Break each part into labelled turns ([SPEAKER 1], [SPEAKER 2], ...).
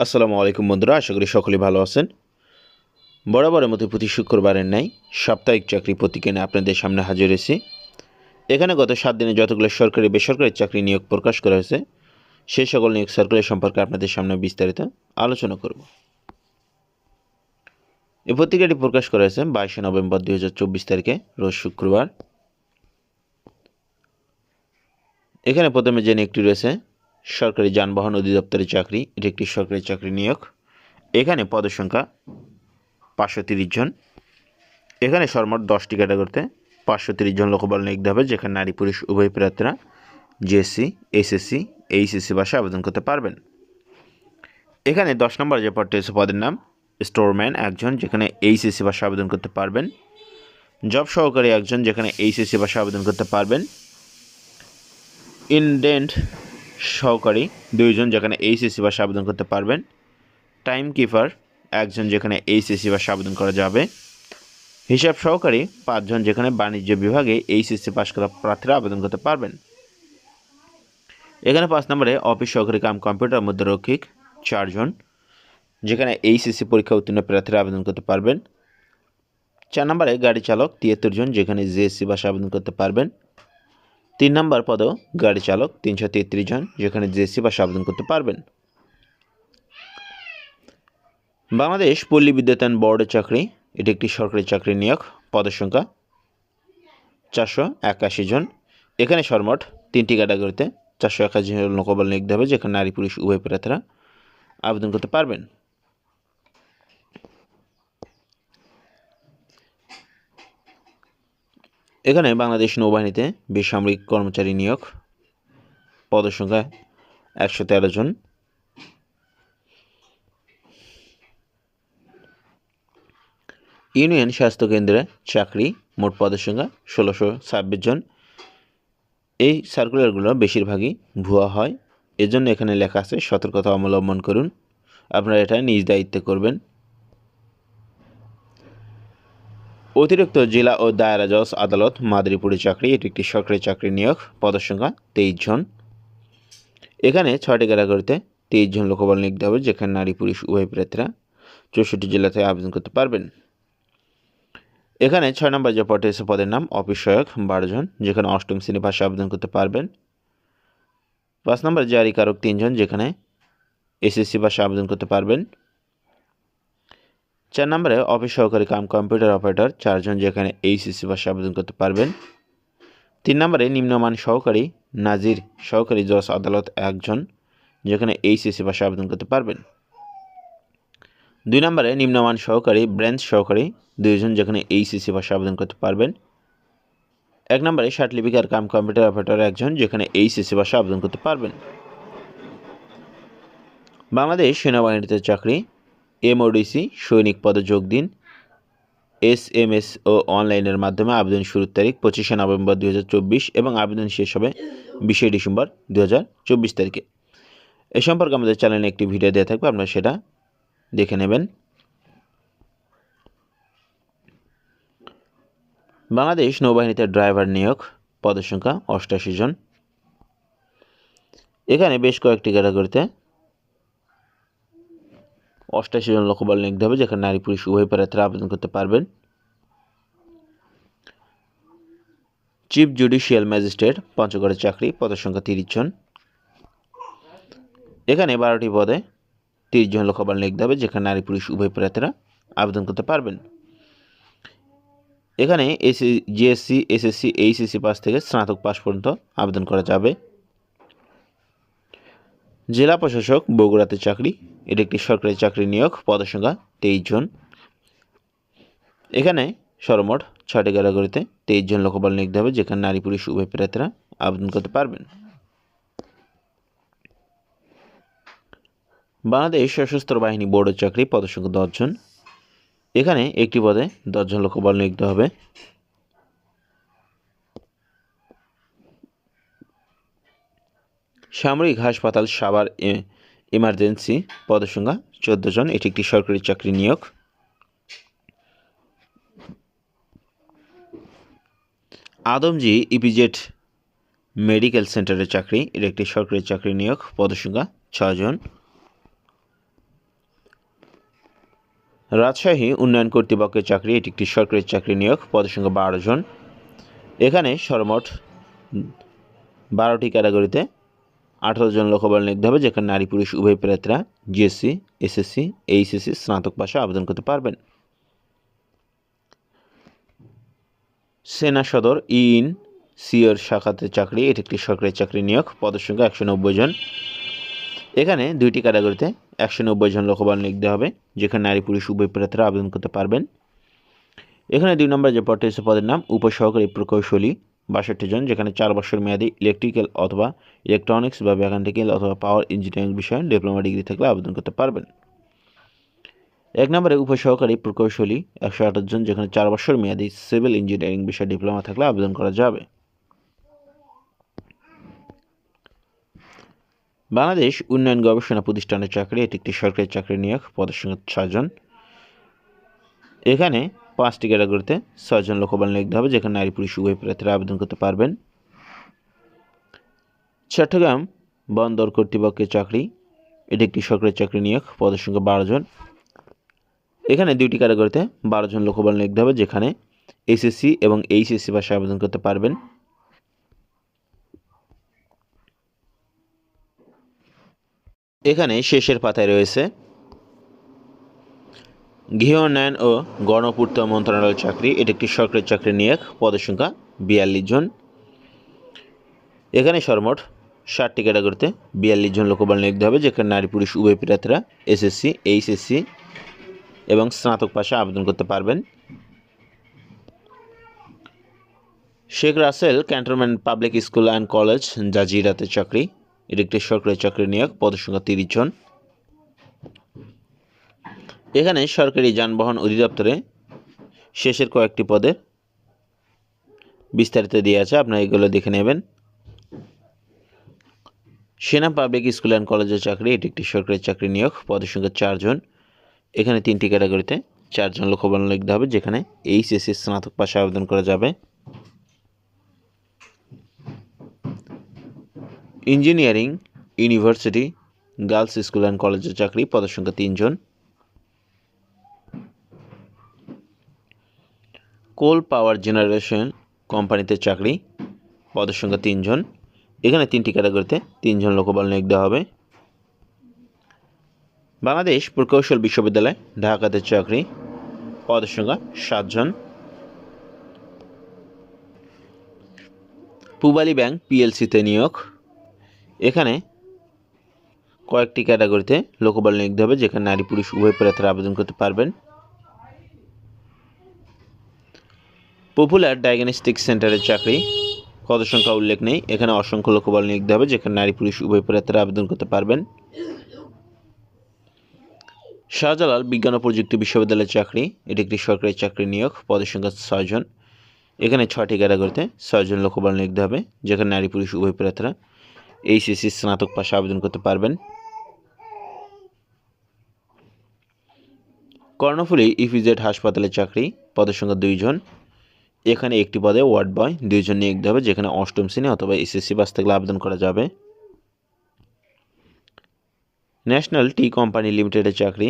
[SPEAKER 1] আসসালামু আলাইকুম বন্ধুরা, আশা করি সকলেই ভালো আছেন। বরাবরের মতো প্রতি শুক্রবারের ন্যায় সাপ্তাহিক চাকরি প্রতিদিন আপনাদের সামনে হাজির হয়েছি। এখানে গত 7 দিনে যতগুলো সরকারি বেসরকারি চাকরি নিয়োগ প্রকাশ করা হয়েছে সেই সকল নিয়োগ সার্কুলার সম্পর্কে আপনাদের সামনে বিস্তারিত আলোচনা করব। এই পত্রিকাটি প্রকাশ করা হয়েছে 22 নভেম্বর 2024 তারিখে, রোজ শুক্রবার। এখানে প্রথমে যে নিয়োগটি রয়েছে সরকারি যানবাহন অধিদপ্তরের চাকরি, এটি একটি সরকারি চাকরি নিয়োগ। এখানে পদের সংখ্যা 530 জন। এখানে সর্বমোট 10টি ক্যাটাগরিতে 530 জন লোকবল নিয়োগ হবে, যেখানে নারী পুরুষ উভয় প্রার্থীরা জিএসসি, এসএসসি, এইচএসসি ভাষায় আবেদন করতে পারবেন। এখানে 10 নম্বর যে পদটি আছে পদের নাম স্টোরম্যান একজন, যেখানে এইচএসসি ভাষায় আবেদন করতে পারবেন। জব সহকারী একজন, যেখানে এইচএসসি ভাষায় আবেদন করতে পারবেন। ইনডেন্ট সহকারী 2 জন, যেখানে এইচএসসি ভাষায় আবেদন করতে পারবেন। টাইম কিপার একজন, যেখানে এইচএসসি ভাষায় আবেদন করা যাবে। হিসাব সহকারী 5 জন, যেখানে বাণিজ্য বিভাগে এইচএসসি পাস করা প্রার্থীরা আবেদন করতে পারবেন। এখানে 5 নম্বরে অফিস সহকারী কাম কম্পিউটার মধ্যরক্ষিক 4 জন, যেখানে এইচএসসি পরীক্ষা উত্তীর্ণ প্রার্থীরা আবেদন করতে পারবেন। 4 নম্বরে গাড়ি চালক 73 জন, যেখানে জিএসসি ভাষায় আবেদন করতে পারবেন। 3 নম্বর পদেও গাড়ি চালক 333 জন, যেখানে জিএসসি ভাষায় আবেদন করতে পারবেন। বাংলাদেশ পল্লী বিদ্যুতায়ন বোর্ডের চাকরি, এটি একটি সরকারি চাকরি নিয়োগ। পদের সংখ্যা 481 জন। এখানে সর্বমোট 3টি ক্যাটাগরিতে 481 জন লোকবল নিয়োগ হবে, যেখানে নারী পুরুষ উভয় প্রার্থীরা আবেদন করতে পারবেন। এখানে বাংলাদেশ নৌবাহিনীতে বেসামরিক কর্মচারী নিয়োগ। পদের সংখ্যা 113 জন। ইউনিয়ন স্বাস্থ্য কেন্দ্রে চাকরি, মোট পদের সংখ্যা 1626 জন। এই সার্কুলারগুলো বেশিরভাগই ভুয়া হয়, এজন্য এখানে লেখা আছে সতর্কতা অবলম্বন করুন, আপনারা এটা নিজ দায়িত্বে করবেন। অতিরিক্ত জেলা ও দায়রা জজ আদালত মাদারীপুরে চাকরি, এটি একটি সরকারি চাকরি নিয়োগ। পদের সংখ্যা 23 জন। এখানে 6টি ক্যাটাগরিতে 23 জন লোকবল নিয়োগ হবে, যেখানে নারী পুরুষ উভয় প্রার্থীরা 64 জেলাতে আবেদন করতে পারবেন। এখানে 6 নম্বর যে পদে এসে পদের নাম অফিস সহায়ক 12 জন, যেখানে 8ম শ্রেণী ভাষায় আবেদন করতে পারবেন। 5 নম্বর জারিকারক 3 জন, যেখানে এসএসসি ভাষায় আবেদন করতে পারবেন। 4 নম্বরে অফিস সহকারী কাম কম্পিউটার অপারেটর 4 জন, যেখানে এইচএসসি ভাষায় আবেদন করতে পারবেন। 3 নম্বরে নিম্নমান সহকারী নাজির সহকারী জজ আদালত 1 জন, যেখানে এইচএসসি ভাষায় আবেদন করতে পারবেন। 2 নম্বরে নিম্নমান সহকারী ব্রাঞ্চ সহকারী 2 জন, যেখানে এইচএসসি ভাষায় আবেদন করতে পারবেন। 1 নম্বরে সার্টিফিকেট কাম কম্পিউটার অপারেটর 1 জন, যেখানে এইচএসসি ভাষায় আবেদন করতে পারবেন। বাংলাদেশ সেনাবাহিনীতে চাকরি, এমওডিসি সৈনিক পদে যোগ দিন। এসএমএস ও অনলাইনের মাধ্যমে আবেদন শুরুর তারিখ 25 নভেম্বর 2024 এবং আবেদন শেষ হবে 20 ডিসেম্বর 2024 তারিখে। এ সম্পর্কে আমাদের চ্যানেলে একটি ভিডিও দেওয়া থাকবে, আপনারা সেটা দেখে নেবেন। বাংলাদেশ নৌবাহিনীতে ড্রাইভার নিয়োগ, পদের সংখ্যা 88 জন। এখানে বেশ কয়েকটি ক্যাটাগরিতে 88 জন লোকবল নিয়োগ হবে, যেখানে নারী পুরুষ উভয় প্রার্থীরা আবেদন করতে পারবেন। চিফ জুডিশিয়াল ম্যাজিস্ট্রেট পঞ্চগড়ের চাকরি, পদের সংখ্যা 30 জন। এখানে 12টি পদে 30 জন লোকবল নিয়োগ হবে, যেখানে নারী পুরুষ উভয় প্রার্থীরা আবেদন করতে পারবেন। এখানে জিএসসি, এসএসসি, এইচএসসি পাস থেকে স্নাতক পাস পর্যন্ত আবেদন করা যাবে। জেলা প্রশাসক বগুড়াতে চাকরি, এটি একটি সরকারি চাকরি নিয়োগ। পদের সংখ্যা 23 জন। এখানে সর্বমোট 6টি ক্যাটাগরিতে 23 জন লোকবল নিয়োগ হবে, যেখানে নারী পুরুষ উভয় প্রার্থীরা আবেদন করতে পারবেন। বাংলাদেশ সশস্ত্র বাহিনী বোর্ডের চাকরি, পদের সংখ্যা 10 জন। এখানে একটি পদে 10 জন লোকবল নিয়োগ হবে। সামরিক হাসপাতাল সাভার ইমার্জেন্সি, পদের সংখ্যা 14 জন, এটি একটি সরকারি চাকরি নিয়োগ। আদমজি ইপিজেড মেডিকেল সেন্টারের চাকরি, এটি একটি সরকারি চাকরি নিয়োগ। পদের সংখ্যা 6 জন। রাজশাহী উন্নয়ন কর্তৃপক্ষের চাকরি, এটি একটি সরকারি চাকরি নিয়োগ, পদের সংখ্যা 12 জন। এখানে সর্বমোট 12টি ক্যাটাগরিতে 18 জন লোকবল নিয়োগ হবে, যেখানে নারী পুরুষ উভয় প্রার্থীরা জিএসসি, এসএসসি, এইচএসসি স্নাতক পাশে আবেদন করতে পারবেন। সেনা সদর ইন সিওর শাখাতে চাকরি, এটি একটি সরকারি চাকরি নিয়োগ, পদের সংখ্যা 190 জন। এখানে 2টি ক্যাটাগরিতে 190 জন লোকবল নিয়োগ দেওয়া হবে, যেখানে নারী পুরুষ উভয় প্রার্থীরা আবেদন করতে পারবেন। এখানে 2 নম্বর যে পদটি হচ্ছে পদের নাম উপসহকারী প্রকৌশলী, 62 জন, যেখানে 4 বছর মেয়াদী ইলেকট্রিক্যাল অথবা ইলেকট্রনিক্স বা মেকানিক্যাল অথবা পাওয়ার ইঞ্জিনিয়ারিং বিষয়ে ডিপ্লোমা ডিগ্রি থাকলে আবেদন করতে পারবেন। 1 নম্বরে উপসহকারী প্রকৌশলী 128 জন, যেখানে 4 বছর মেয়াদী সিভিল ইঞ্জিনিয়ারিং বিষয়ে ডিপ্লোমা থাকলে আবেদন করা যাবে। বাংলাদেশ উন্নয়ন গবেষণা প্রতিষ্ঠানের চাকরি, এটি একটি সরকারি চাকরি নিয়োগ, পদের সংখ্যা 6 জন। এখানে 5টি ক্যাটাগরিতে 6 জন লোকবল নিয়োগ দেওয়া হবে, যেখানে নারী পুরুষ উভয় প্রার্থীরা আবেদন করতে পারবেন। চট্টগ্রাম বন্দর কর্তৃপক্ষের চাকরি, এটি একটি সরকারি চাকরি নিয়োগ, পদের সংখ্যা 12 জন। এখানে 2টি ক্যাটাগরিতে 12 জন লোকবল নিয়োগ দেওয়া হবে, যেখানে এসএসসি এবং এইচএসসি ভাষায় আবেদন করতে পারবেন। এখানে শেষের পাতায় রয়েছে গৃহ উন্নয়ন ও গণপূর্ত মন্ত্রণালয়ের চাকরি, এটি একটি সরকারি চাকরি নিয়োগ, পদের সংখ্যা 42 জন। এখানে সর্বমোট 60টি ক্যাটাগরিতে 42 জন লোকবল নিয়োগ দেওয়া হবে, যেখানে নারী পুরুষ উভয় প্রার্থীরা এসএসসি, এইচএসসি এবং স্নাতক পাশে আবেদন করতে পারবেন। Sheikh Russel cantonment public school and college জাজিরাতে চাকরি, এটি একটি সরকারি চাকরি নিয়োগ, পদের সংখ্যা 30 জন। এখানে সরকারি যানবাহন অধিদপ্তরে শেষের কয়েকটি পদের বিস্তারিত দিয়ে আছে, আপনারা এগুলো দেখে নেবেন। সেনা পাবলিক স্কুল অ্যান্ড কলেজের চাকরি, এটি একটি সরকারি চাকরি নিয়োগ, পদের সংখ্যা 4 জন। এখানে 3টি ক্যাটাগরিতে 4 জন লোকবল নিয়োগ দেওয়া হবে, যেখানে এইচএসসি স্নাতক পাশে আবেদন করা যাবে। Engineering university girls school and কলেজের চাকরি, পদের সংখ্যা 3 জন। কোল পাওয়ার জেনারেশন কোম্পানিতে চাকরি, পদের সংখ্যা 3 জন। এখানে 3টি ক্যাটাগরিতে 3 জন লোকবল নিয়োগ দেওয়া হবে। বাংলাদেশ প্রকৌশল বিশ্ববিদ্যালয় ঢাকাতে চাকরি, পদের সংখ্যা 7 জন। পূবালী ব্যাংক পিএলসিতে নিয়োগ, এখানে কয়েকটি ক্যাটাগরিতে লোকবল নিয়োগ দেওয়া হবে, যেখানে নারী পুরুষ উভয় প্রার্থীরা আবেদন করতে পারবেন। পপুলার ডায়াগনস্টিক সেন্টারের চাকরি, পদের সংখ্যা উল্লেখ নেই, এখানে অসংখ্য লোকবল নিয়োগ দেওয়া হবে, যেখানে নারী পুরুষ উভয় প্রার্থীরা আবেদন করতে পারবেন। শাহজালাল বিজ্ঞান ও প্রযুক্তি বিশ্ববিদ্যালয়ের চাকরি, এটি একটি সরকারি চাকরি নিয়োগ, পদের সংখ্যা 6 জন। এখানে 6টি ক্যাটাগরিতে 6 জন লোকবল নিয়োগ দেওয়া হবে, যেখানে নারী পুরুষ উভয় প্রার্থীরা এইচএসসি স্নাতক পাশে আবেদন করতে পারবেন। কর্ণফুলী ইপিজেড হাসপাতালের চাকরি, পদের সংখ্যা 2 জন। এখানে একটি পদে ওয়ার্ড বয় 2 জন নিয়োগ দেওয়া হবে, যেখানে 8ম শ্রেণী অথবা এসএসসি পাস থাকলে আবেদন করা যাবে। ন্যাশনাল টি কোম্পানি লিমিটেডের চাকরি,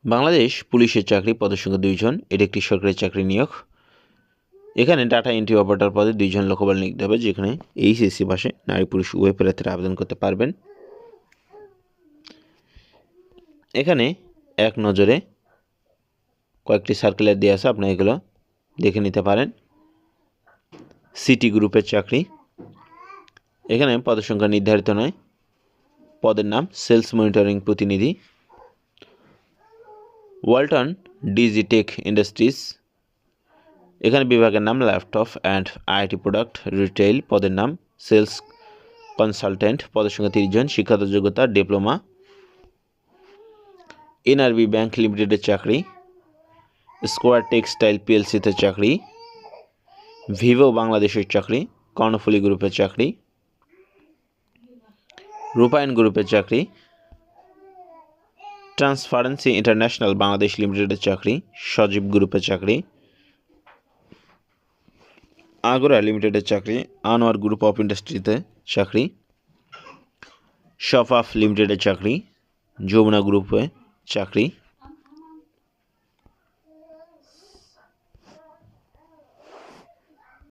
[SPEAKER 1] বাংলাদেশ পুলিশের চাকরি, পদের সংখ্যা 2 জন, এটি একটি সরকারি চাকরি নিয়োগ। এখানে ডাটা এন্ট্রি অপারেটর পদে 2 জন লোকবল নিয়োগ দেওয়া হবে, যেখানে এইচএসসি পাশে নারী পুরুষ উভয় প্রার্থীরা আবেদন করতে পারবেন। এখানে এক নজরে কয়েকটি সার্কুলার দেওয়া আছে, আপনারা এগুলো দেখে নিতে পারেন। সিটি গ্রুপের চাকরি, এখানে পদের সংখ্যা নির্ধারিত নয়, পদের নাম সেলস মনিটরিং প্রতিনিধি। ওয়ালটন ডিজিটেক ইন্ডাস্ট্রিজ, এখানে বিভাগের নাম laptop and IT product retail, পদের নাম সেলস কনসালটেন্ট, পদের সংখ্যা 30 জন, শিক্ষাগত যোগ্যতা ডিপ্লোমা। এনআরবি ব্যাংক লিমিটেডের চাকরি, স্কোয়ার টেক্সটাইল পিএলসিতে চাকরি, ভিভো বাংলাদেশের চাকরি, কর্ণফুলী গ্রুপের চাকরি, রূপায়ণ গ্রুপের চাকরি, ট্রান্সপারেন্সি ইন্টারন্যাশনাল বাংলাদেশ লিমিটেডের চাকরি, সজীব গ্রুপের চাকরি, আগরা লিমিটেডের চাকরি, আনোয়ার গ্রুপ অফ ইন্ডাস্ট্রিতে চাকরি। শফাফ লিমিটেডের চাকরি, যমুনা গ্রুপে চাকরি,